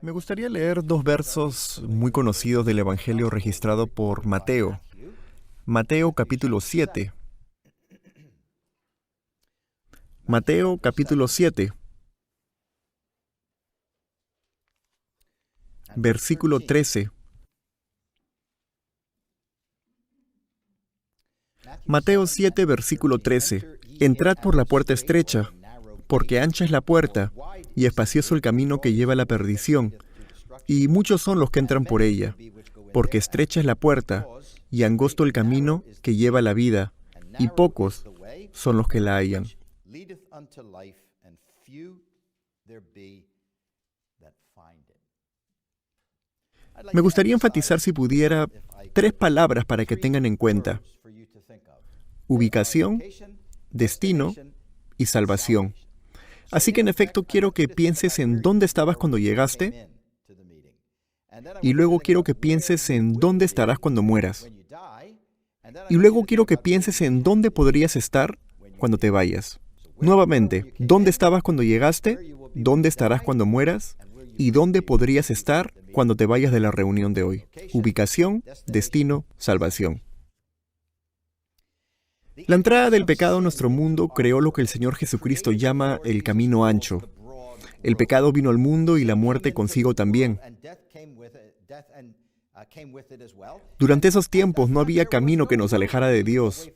Me gustaría leer dos versos muy conocidos del Evangelio registrado por Mateo. Mateo capítulo 7. Mateo capítulo 7, versículo 13. Mateo 7, versículo 13. Entrad por la puerta estrecha, porque ancha es la puerta, y espacioso el camino que lleva a la perdición, y muchos son los que entran por ella, porque estrecha es la puerta, y angosto el camino que lleva a la vida, y pocos son los que la hallan. Me gustaría enfatizar, si pudiera, tres palabras para que tengan en cuenta: ubicación, destino y salvación. Así que en efecto quiero que pienses en dónde estabas cuando llegaste, y luego quiero que pienses en dónde estarás cuando mueras. Y luego quiero que pienses en dónde podrías estar cuando te vayas. Nuevamente, ¿dónde estabas cuando llegaste? ¿Dónde estarás cuando mueras? ¿Y dónde podrías estar cuando te vayas de la reunión de hoy? Ubicación, destino, salvación. La entrada del pecado a nuestro mundo creó lo que el Señor Jesucristo llama el camino ancho. El pecado vino al mundo y la muerte consigo también. Durante esos tiempos no había camino que nos alejara de Dios.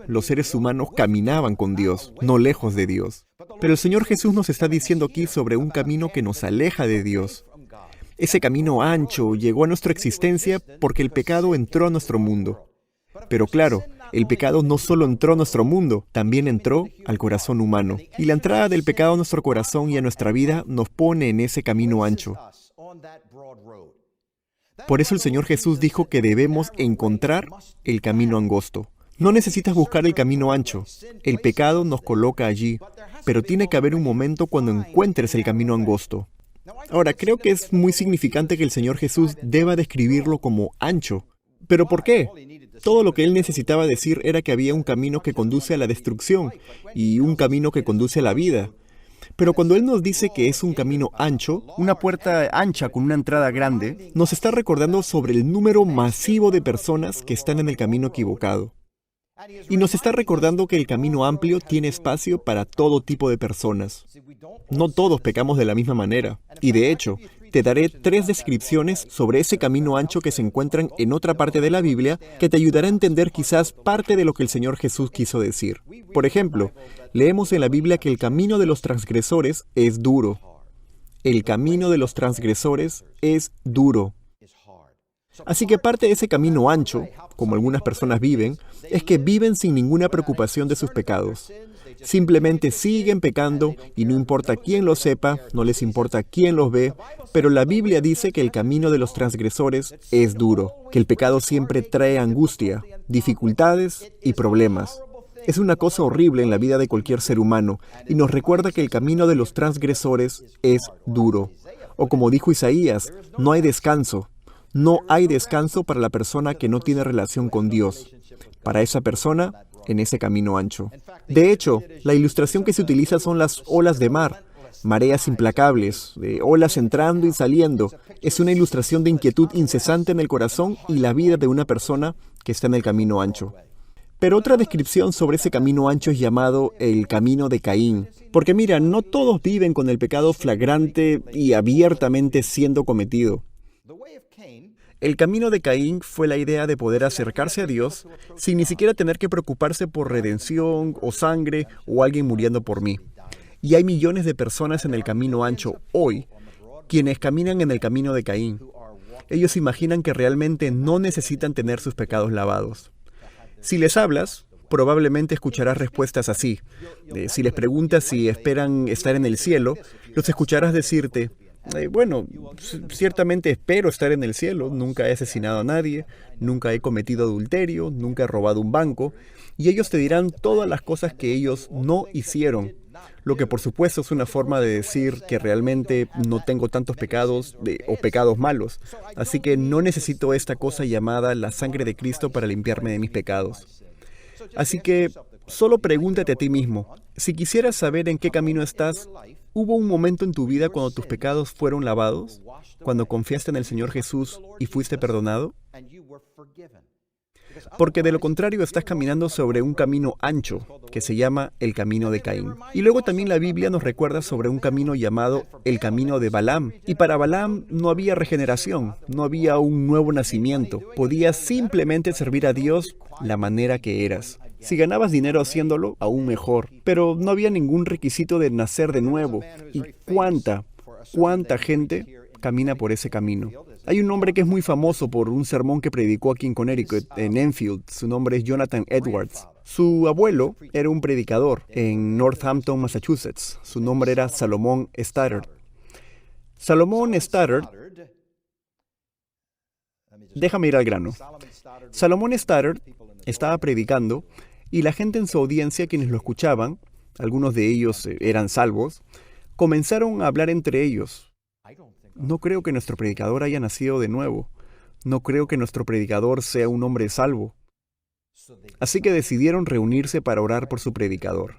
Los seres humanos caminaban con Dios, no lejos de Dios. Pero el Señor Jesús nos está diciendo aquí sobre un camino que nos aleja de Dios. Ese camino ancho llegó a nuestra existencia porque el pecado entró a nuestro mundo. Pero claro, el pecado no solo entró a nuestro mundo, también entró al corazón humano. Y la entrada del pecado a nuestro corazón y a nuestra vida nos pone en ese camino ancho. Por eso el Señor Jesús dijo que debemos encontrar el camino angosto. No necesitas buscar el camino ancho. El pecado nos coloca allí, pero tiene que haber un momento cuando encuentres el camino angosto. Ahora, creo que es muy significante que el Señor Jesús deba describirlo como ancho. ¿Pero por qué? Todo lo que Él necesitaba decir era que había un camino que conduce a la destrucción y un camino que conduce a la vida. Pero cuando Él nos dice que es un camino ancho, una puerta ancha con una entrada grande, nos está recordando sobre el número masivo de personas que están en el camino equivocado. Y nos está recordando que el camino amplio tiene espacio para todo tipo de personas. No todos pecamos de la misma manera. Y de hecho, te daré 3 descripciones sobre ese camino ancho que se encuentran en otra parte de la Biblia que te ayudará a entender quizás parte de lo que el Señor Jesús quiso decir. Por ejemplo, leemos en la Biblia que el camino de los transgresores es duro. El camino de los transgresores es duro. Así que parte de ese camino ancho, como algunas personas viven, es que viven sin ninguna preocupación de sus pecados. Simplemente siguen pecando y no importa quién lo sepa, no les importa quién los ve, pero la Biblia dice que el camino de los transgresores es duro, que el pecado siempre trae angustia, dificultades y problemas. Es una cosa horrible en la vida de cualquier ser humano y nos recuerda que el camino de los transgresores es duro. O como dijo Isaías, no hay descanso. No hay descanso para la persona que no tiene relación con Dios. Para esa persona, en ese camino ancho. De hecho, la ilustración que se utiliza son las olas de mar, mareas implacables, de olas entrando y saliendo. Es una ilustración de inquietud incesante en el corazón y la vida de una persona que está en el camino ancho. Pero otra descripción sobre ese camino ancho es llamado el camino de Caín. Porque mira, no todos viven con el pecado flagrante y abiertamente siendo cometido. El camino de Caín fue la idea de poder acercarse a Dios sin ni siquiera tener que preocuparse por redención o sangre o alguien muriendo por mí. Y hay millones de personas en el camino ancho hoy, quienes caminan en el camino de Caín. Ellos imaginan que realmente no necesitan tener sus pecados lavados. Si les hablas, probablemente escucharás respuestas así. Si les preguntas si esperan estar en el cielo, los escucharás decirte: bueno, ciertamente espero estar en el cielo, nunca he asesinado a nadie, nunca he cometido adulterio, nunca he robado un banco, y ellos te dirán todas las cosas que ellos no hicieron, lo que por supuesto es una forma de decir que realmente no tengo tantos pecados o pecados malos, así que no necesito esta cosa llamada la sangre de Cristo para limpiarme de mis pecados. Así que solo pregúntate a ti mismo, si quisieras saber en qué camino estás, ¿Hubo un momento en tu vida cuando tus pecados fueron lavados? ¿Cuando confiaste en el Señor Jesús y fuiste perdonado? Porque de lo contrario estás caminando sobre un camino ancho, que se llama el camino de Caín. Y luego también la Biblia nos recuerda sobre un camino llamado el camino de Balaam. Y para Balaam no había regeneración, no había un nuevo nacimiento. Podías simplemente servir a Dios la manera que eras. Si ganabas dinero haciéndolo, aún mejor. Pero no había ningún requisito de nacer de nuevo. ¿Y cuánta gente camina por ese camino? Hay un hombre que es muy famoso por un sermón que predicó aquí en Connecticut, en Enfield. Su nombre es Jonathan Edwards. Su abuelo era un predicador en Northampton, Massachusetts. Su nombre era Salomón Stoddard. Salomón Stoddard, déjame ir al grano. Salomón Stoddard estaba predicando y la gente en su audiencia, quienes lo escuchaban, algunos de ellos eran salvos, comenzaron a hablar entre ellos. No creo que nuestro predicador haya nacido de nuevo. No creo que nuestro predicador sea un hombre salvo. Así que decidieron reunirse para orar por su predicador,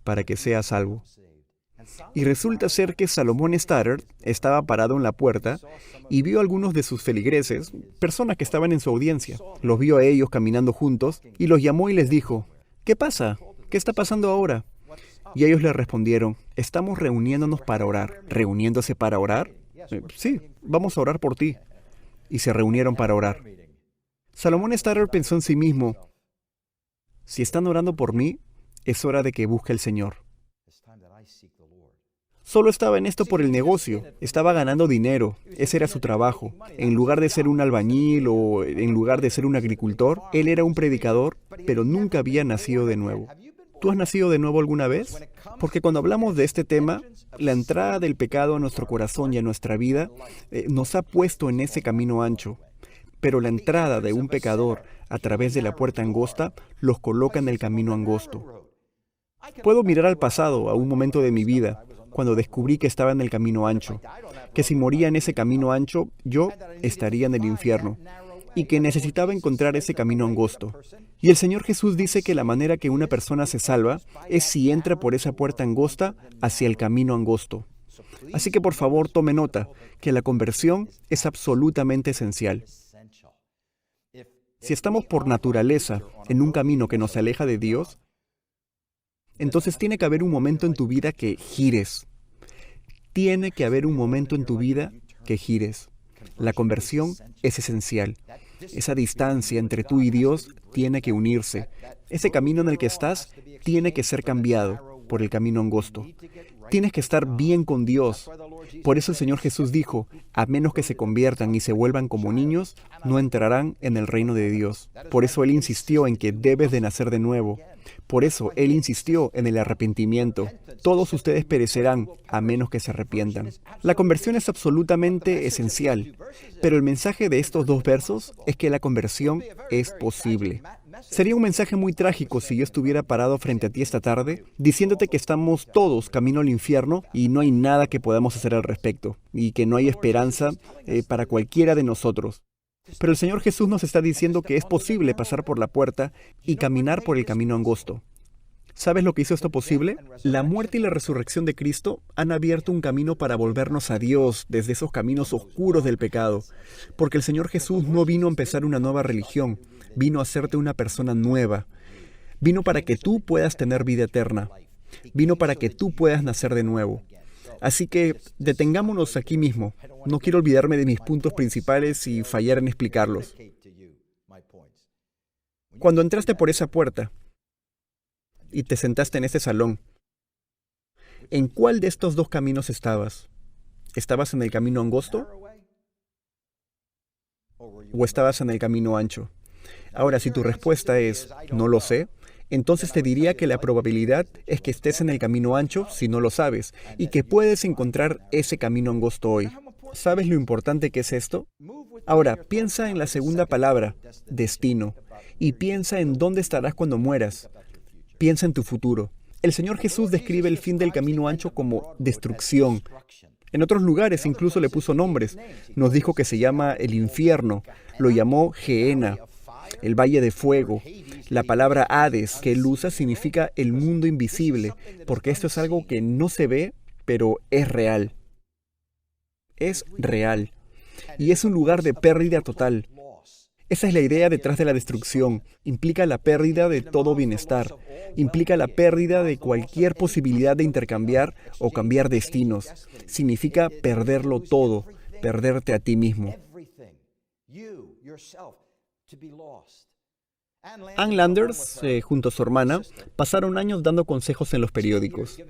para que sea salvo. Y resulta ser que Salomón Stoddard estaba parado en la puerta y vio a algunos de sus feligreses, personas que estaban en su audiencia. Los vio a ellos caminando juntos y los llamó y les dijo, ¿qué pasa? ¿Qué está pasando ahora? Y ellos le respondieron, estamos reuniéndonos para orar. ¿Reuniéndose para orar? Sí, vamos a orar por ti. Y se reunieron para orar. Salomón Stoddard pensó en sí mismo, si están orando por mí, es hora de que busque al Señor. Solo estaba en esto por el negocio, estaba ganando dinero, ese era su trabajo. En lugar de ser un albañil o en lugar de ser un agricultor, él era un predicador, pero nunca había nacido de nuevo. ¿Tú has nacido de nuevo alguna vez? Porque cuando hablamos de este tema, la entrada del pecado a nuestro corazón y a nuestra vida nos ha puesto en ese camino ancho. Pero la entrada de un pecador a través de la puerta angosta los coloca en el camino angosto. Puedo mirar al pasado, a un momento de mi vida, cuando descubrí que estaba en el camino ancho, que si moría en ese camino ancho, yo estaría en el infierno, y que necesitaba encontrar ese camino angosto. Y el Señor Jesús dice que la manera que una persona se salva es si entra por esa puerta angosta hacia el camino angosto. Así que por favor tome nota, que la conversión es absolutamente esencial. Si estamos por naturaleza en un camino que nos aleja de Dios, entonces tiene que haber un momento en tu vida que gires. Tiene que haber un momento en tu vida que gires. La conversión es esencial. Esa distancia entre tú y Dios tiene que unirse. Ese camino en el que estás tiene que ser cambiado por el camino angosto. Tienes que estar bien con Dios. Por eso el Señor Jesús dijo, a menos que se conviertan y se vuelvan como niños, no entrarán en el reino de Dios. Por eso Él insistió en que debes de nacer de nuevo. Por eso Él insistió en el arrepentimiento. Todos ustedes perecerán a menos que se arrepientan. La conversión es absolutamente esencial, pero el mensaje de estos dos versos es que la conversión es posible. Sería un mensaje muy trágico si yo estuviera parado frente a ti esta tarde, diciéndote que estamos todos camino al infierno y no hay nada que podamos hacer al respecto, y que no hay esperanza para cualquiera de nosotros. Pero el Señor Jesús nos está diciendo que es posible pasar por la puerta y caminar por el camino angosto. ¿Sabes lo que hizo esto posible? La muerte y la resurrección de Cristo han abierto un camino para volvernos a Dios desde esos caminos oscuros del pecado, porque el Señor Jesús no vino a empezar una nueva religión, vino a hacerte una persona nueva. Vino para que tú puedas tener vida eterna. Vino para que tú puedas nacer de nuevo. Así que detengámonos aquí mismo. No quiero olvidarme de mis puntos principales y fallar en explicarlos. Cuando entraste por esa puerta y te sentaste en este salón, ¿en cuál de estos dos caminos estabas? ¿Estabas en el camino angosto? ¿O estabas en el camino ancho? Ahora, si tu respuesta es no lo sé, entonces te diría que la probabilidad es que estés en el camino ancho si no lo sabes, y que puedes encontrar ese camino angosto hoy. ¿Sabes lo importante que es esto? Ahora, piensa en la segunda palabra, destino, y piensa en dónde estarás cuando mueras. Piensa en tu futuro. El Señor Jesús describe el fin del camino ancho como destrucción. En otros lugares incluso le puso nombres. Nos dijo que se llama el infierno, lo llamó Gehenna, el valle de fuego, La palabra Hades que él usa significa el mundo invisible, porque esto es algo que no se ve, pero es real. Es real. Y es un lugar de pérdida total. Esa es la idea detrás de la destrucción. Implica la pérdida de todo bienestar. Implica la pérdida de cualquier posibilidad de intercambiar o cambiar destinos. Significa perderlo todo, perderte a ti mismo. Ann Landers, junto a su hermana, pasaron años dando consejos en los periódicos.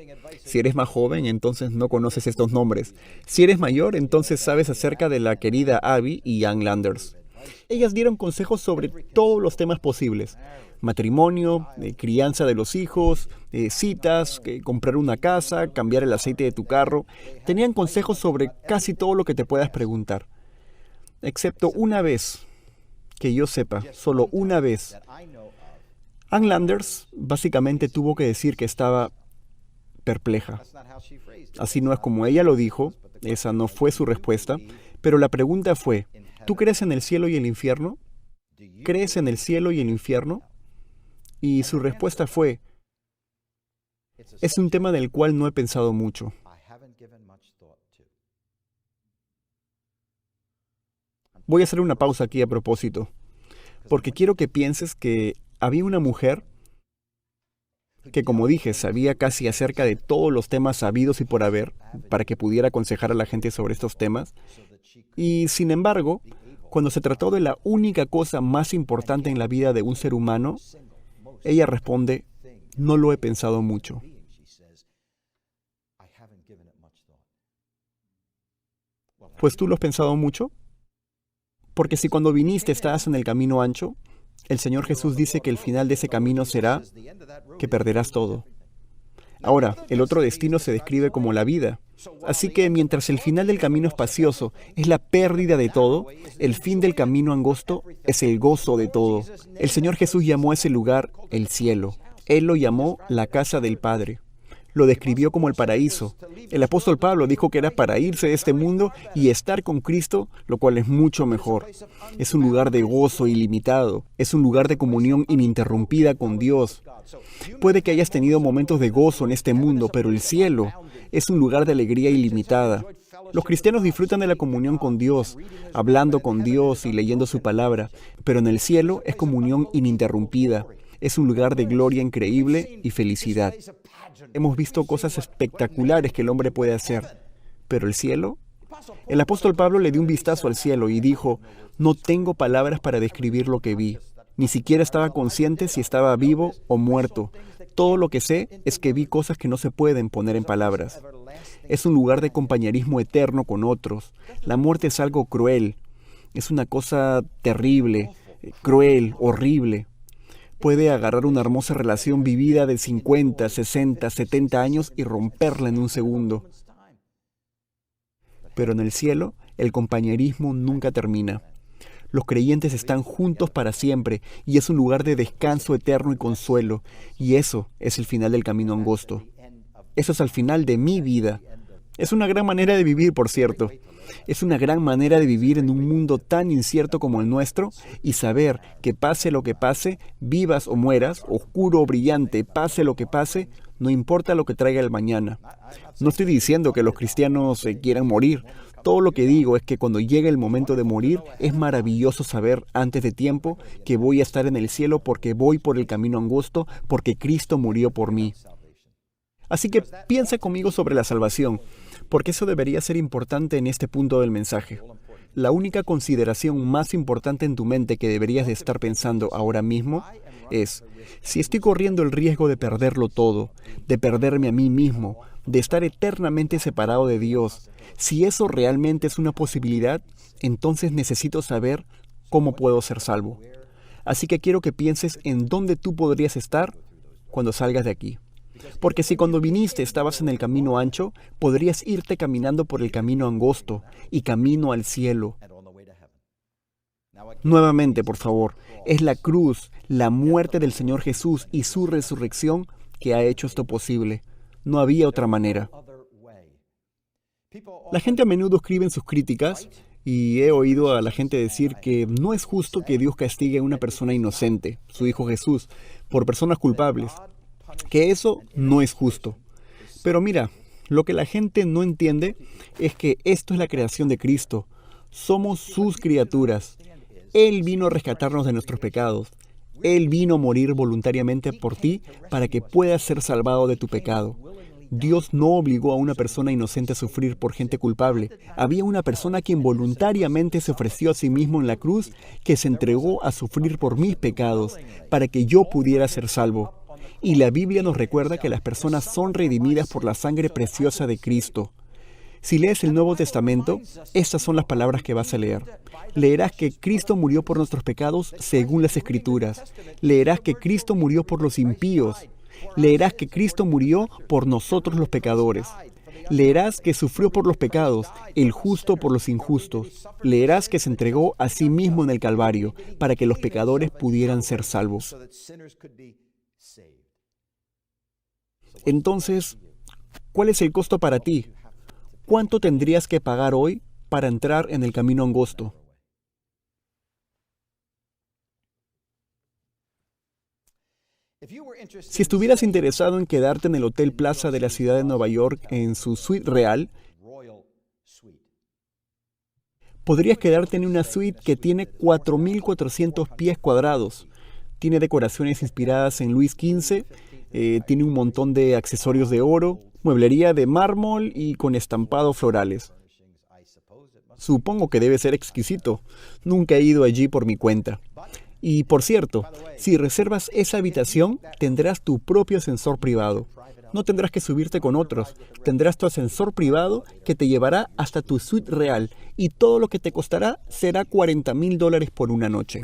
Si eres más joven, entonces no conoces estos nombres. Si eres mayor, entonces sabes acerca de la querida Abby y Ann Landers. Ellas dieron consejos sobre todos los temas posibles. Matrimonio, crianza de los hijos, citas, comprar una casa, cambiar el aceite de tu carro. Tenían consejos sobre casi todo lo que te puedas preguntar. Excepto una vez, que yo sepa, solo una vez. Ann Landers básicamente tuvo que decir que estaba perpleja. Así no es como ella lo dijo, esa no fue su respuesta, pero la pregunta fue, ¿tú crees en el cielo y el infierno? ¿Crees en el cielo y el infierno? Y su respuesta fue, es un tema del cual no he pensado mucho. Voy a hacer una pausa aquí a propósito, porque quiero que pienses que había una mujer que, como dije, sabía casi acerca de todos los temas habidos y por haber, para que pudiera aconsejar a la gente sobre estos temas, y sin embargo, cuando se trató de la única cosa más importante en la vida de un ser humano, ella responde, no lo he pensado mucho. Pues tú lo has pensado mucho. Porque si cuando viniste estabas en el camino ancho, el Señor Jesús dice que el final de ese camino será que perderás todo. Ahora, el otro destino se describe como la vida. Así que mientras el final del camino espacioso es la pérdida de todo, el fin del camino angosto es el gozo de todo. El Señor Jesús llamó a ese lugar el cielo. Él lo llamó la casa del Padre. Lo describió como el paraíso. El apóstol Pablo dijo que era para irse de este mundo y estar con Cristo, lo cual es mucho mejor. Es un lugar de gozo ilimitado. Es un lugar de comunión ininterrumpida con Dios. Puede que hayas tenido momentos de gozo en este mundo, pero el cielo es un lugar de alegría ilimitada. Los cristianos disfrutan de la comunión con Dios, hablando con Dios y leyendo su palabra, pero en el cielo es comunión ininterrumpida. Es un lugar de gloria increíble y felicidad. Hemos visto cosas espectaculares que el hombre puede hacer, pero el cielo. El apóstol Pablo le dio un vistazo al cielo y dijo, no tengo palabras para describir lo que vi. Ni siquiera estaba consciente si estaba vivo o muerto. Todo lo que sé es que vi cosas que no se pueden poner en palabras. Es un lugar de compañerismo eterno con otros. La muerte es algo cruel. Es una cosa terrible, cruel, horrible. Puede agarrar una hermosa relación vivida de 50, 60, 70 años y romperla en un segundo. Pero en el cielo, el compañerismo nunca termina. Los creyentes están juntos para siempre y es un lugar de descanso eterno y consuelo. Y eso es el final del camino angosto. Eso es al final de mi vida. Es una gran manera de vivir, por cierto. Es una gran manera de vivir en un mundo tan incierto como el nuestro y saber que pase lo que pase, vivas o mueras, oscuro o brillante, pase lo que pase, no importa lo que traiga el mañana. No estoy diciendo que los cristianos quieran morir. Todo lo que digo es que cuando llegue el momento de morir, es maravilloso saber antes de tiempo que voy a estar en el cielo porque voy por el camino angosto, porque Cristo murió por mí. Así que piensa conmigo sobre la salvación, porque eso debería ser importante en este punto del mensaje. La única consideración más importante en tu mente que deberías de estar pensando ahora mismo es, si estoy corriendo el riesgo de perderlo todo, de perderme a mí mismo, de estar eternamente separado de Dios, si eso realmente es una posibilidad, entonces necesito saber cómo puedo ser salvo. Así que quiero que pienses en dónde tú podrías estar cuando salgas de aquí. Porque si cuando viniste estabas en el camino ancho, podrías irte caminando por el camino angosto y camino al cielo. Nuevamente, por favor, es la cruz, la muerte del Señor Jesús y su resurrección que ha hecho esto posible. No había otra manera. La gente a menudo escribe en sus críticas, Y he oído a la gente decir que no es justo que Dios castigue a una persona inocente, su Hijo Jesús, por personas culpables, que eso no es justo. Pero mira, lo que la gente no entiende es que esto es la creación de Cristo. Somos sus criaturas. Él vino a rescatarnos de nuestros pecados. Él vino a morir voluntariamente por ti para que puedas ser salvado de tu pecado. Dios no obligó a una persona inocente a sufrir por gente culpable. Había una persona quien voluntariamente se ofreció a sí mismo en la cruz, que se entregó a sufrir por mis pecados, para que yo pudiera ser salvo. Y la Biblia nos recuerda que las personas son redimidas por la sangre preciosa de Cristo. Si lees el Nuevo Testamento, estas son las palabras que vas a leer. Leerás que Cristo murió por nuestros pecados según las Escrituras. Leerás que Cristo murió por los impíos. Leerás que Cristo murió por nosotros los pecadores. Leerás que sufrió por los pecados, el justo por los injustos. Leerás que se entregó a sí mismo en el Calvario para que los pecadores pudieran ser salvos. Entonces, ¿cuál es el costo para ti? ¿Cuánto tendrías que pagar hoy para entrar en el camino angosto? Si estuvieras interesado en quedarte en el Hotel Plaza de la ciudad de Nueva York en su suite real, podrías quedarte en una suite que tiene 4.400 pies cuadrados. Tiene decoraciones inspiradas en Luis XV, tiene un montón de accesorios de oro, mueblería de mármol y con estampados florales. Supongo que debe ser exquisito. Nunca he ido allí por mi cuenta. Y por cierto, si reservas esa habitación, tendrás tu propio ascensor privado. No tendrás que subirte con otros. Tendrás tu ascensor privado que te llevará hasta tu suite real y todo lo que te costará será $40,000 por una noche.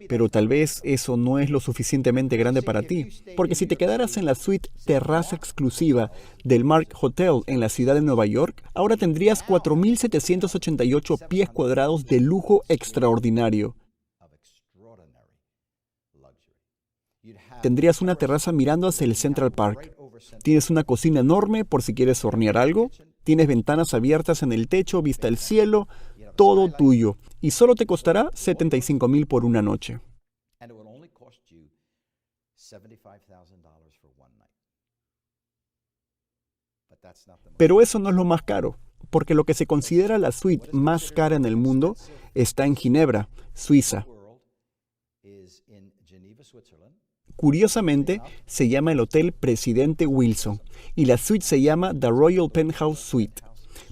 Pero tal vez eso no es lo suficientemente grande para ti, porque si te quedaras en la suite terraza exclusiva del Mark Hotel en la ciudad de Nueva York, ahora tendrías 4.788 pies cuadrados de lujo extraordinario. Tendrías una terraza mirando hacia el Central Park. Tienes una cocina enorme por si quieres hornear algo. Tienes ventanas abiertas en el techo, vista al cielo, todo tuyo. Y solo te costará $75,000 por una noche. Pero eso no es lo más caro, porque lo que se considera la suite más cara en el mundo está en Ginebra, Suiza. Curiosamente, se llama el Hotel Presidente Wilson y la suite se llama The Royal Penthouse Suite.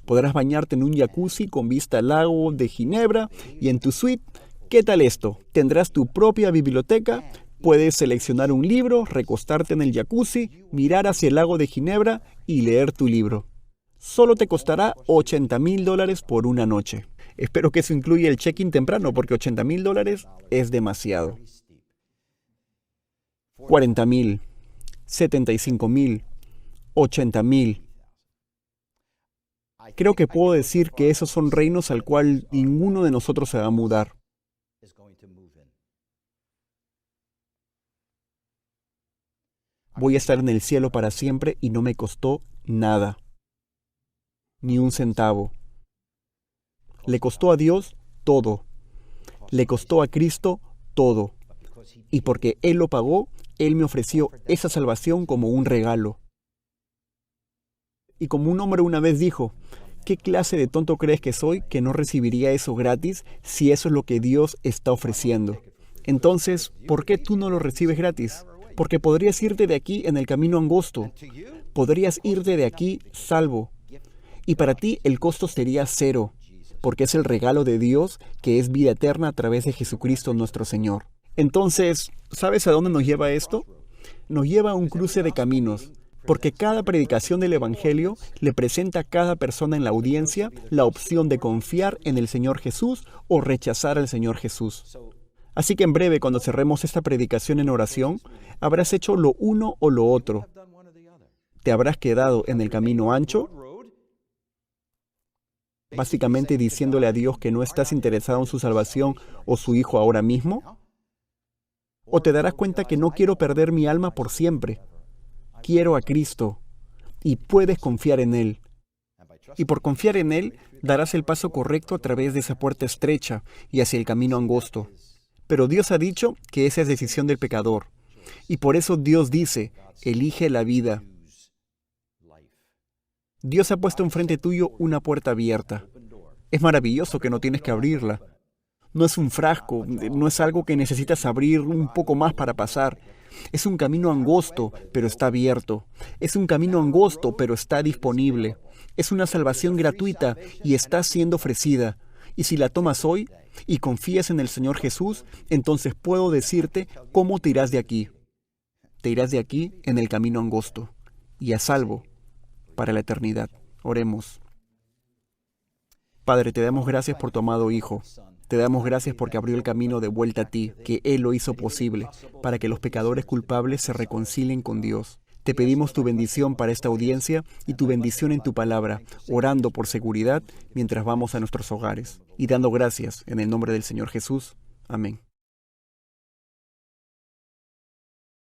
Podrás bañarte en un jacuzzi con vista al lago de Ginebra y en tu suite, ¿qué tal esto? Tendrás tu propia biblioteca, puedes seleccionar un libro, recostarte en el jacuzzi, mirar hacia el lago de Ginebra y leer tu libro. Solo te costará $80,000 por una noche. Espero que eso incluya el check-in temprano porque $80,000 es demasiado. 40,000, 75,000, 80,000. Creo que puedo decir que esos son reinos al cual ninguno de nosotros se va a mudar. Voy a estar en el cielo para siempre y no me costó nada. Ni un centavo. Le costó a Dios todo. Le costó a Cristo todo. Y porque Él lo pagó, Él me ofreció esa salvación como un regalo. Y como un hombre una vez dijo, ¿qué clase de tonto crees que soy que no recibiría eso gratis si eso es lo que Dios está ofreciendo? Entonces, ¿por qué tú no lo recibes gratis? Porque podrías irte de aquí en el camino angosto. Podrías irte de aquí salvo. Y para ti el costo sería cero, porque es el regalo de Dios que es vida eterna a través de Jesucristo nuestro Señor. Entonces, ¿sabes a dónde nos lleva esto? Nos lleva a un cruce de caminos, porque cada predicación del Evangelio le presenta a cada persona en la audiencia la opción de confiar en el Señor Jesús o rechazar al Señor Jesús. Así que en breve, cuando cerremos esta predicación en oración, habrás hecho lo uno o lo otro. ¿Te habrás quedado en el camino ancho? Básicamente diciéndole a Dios que no estás interesado en su salvación o su Hijo ahora mismo. ¿O te darás cuenta que no quiero perder mi alma por siempre? Quiero a Cristo. y puedes confiar en Él. Y por confiar en Él, darás el paso correcto a través de esa puerta estrecha y hacia el camino angosto. Pero Dios ha dicho que esa es decisión del pecador. Y por eso Dios dice, elige la vida. Dios ha puesto enfrente tuyo una puerta abierta. Es maravilloso que no tienes que abrirla. No es un frasco, no es algo que necesitas abrir un poco más para pasar. Es un camino angosto, pero está abierto. Es un camino angosto, pero está disponible. Es una salvación gratuita y está siendo ofrecida. Y si la tomas hoy y confías en el Señor Jesús, entonces puedo decirte cómo te irás de aquí. Te irás de aquí en el camino angosto y a salvo para la eternidad. Oremos. Padre, te damos gracias por tu amado Hijo. Te damos gracias porque abrió el camino de vuelta a ti, que Él lo hizo posible, para que los pecadores culpables se reconcilien con Dios. Te pedimos tu bendición para esta audiencia y tu bendición en tu palabra, orando por seguridad mientras vamos a nuestros hogares. Y dando gracias en el nombre del Señor Jesús. Amén.